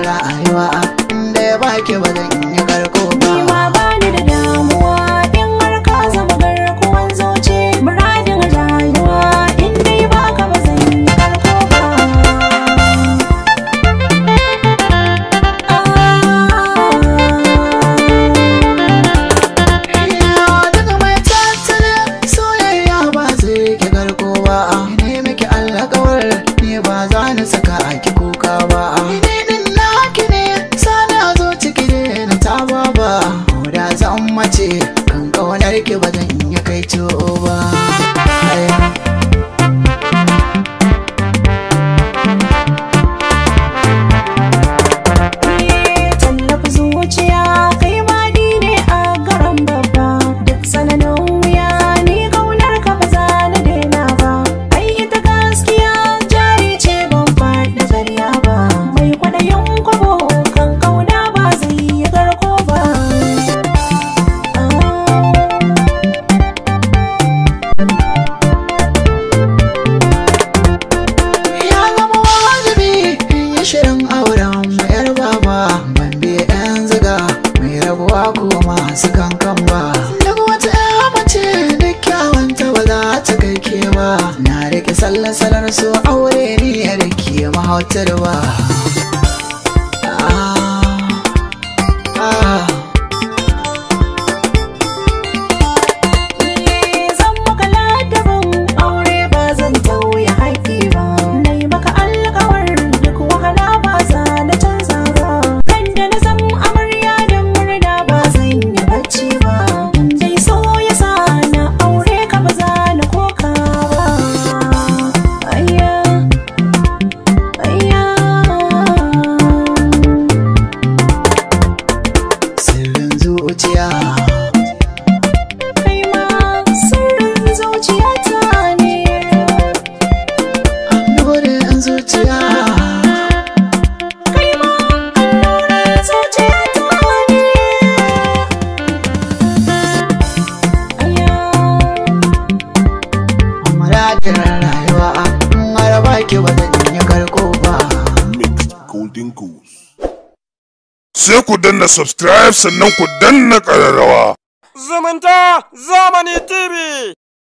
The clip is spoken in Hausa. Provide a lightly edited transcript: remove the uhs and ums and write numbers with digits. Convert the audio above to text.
rayuwa inda ya baki ba zan yi karko ba. Ni ma bani da damuwa in har ka zama garkuwan zuci. Muradin rayuwa in dai baka ba zan yi karko ba. Daga mai tattale soyayya ba zai ki karko ba. Ne miki alƙawar ni ba za ni saka ki kuka ba. Ni din naki ne sana zo ciki da ta ba. Ko da zan mace kan ƙaunar ki ba zan iya kai ba. Tallafa zuciya kai ma ni ne a garan babba. Duk sananin wuya ni kaunar ka ba za na daina ba. Ai ita gaskiya jari ce ban faɗi zariya ba. Mai kwaɗayin kwabo kan kauna ba zai yi garko ba. Ya zama wajibi in yi shirin auren mayar baba. Ban bi yan ziga mai rabuwa ko masu kankan ba. Duk wata ya mace duk kyawanta ba za ta kai ke ba. Na rike salar so aure ni ya rike mahautar ba. Zan maka ladabin aure ba zan tauye haƙƙi ba. Na yi maka alƙawar duk wahala ba za na canza ba. Kan da na zam amarya da murna ba zan yi bacci ba. In dai so ya sa na aure ka ba za na koka ba. Ayya, ayya. Sirrin zuciya Kai ma sirrin zuciyata ne. annurin zuciya. Kai ma allurar zuciyata ne. Ayya. Muradin rayuwa in har baki ba zan yi karko ba. Mixed Golden Goose. Sai ku danna subscribe sannan ku danna ƙararrawa. Zumunta Zamani TV.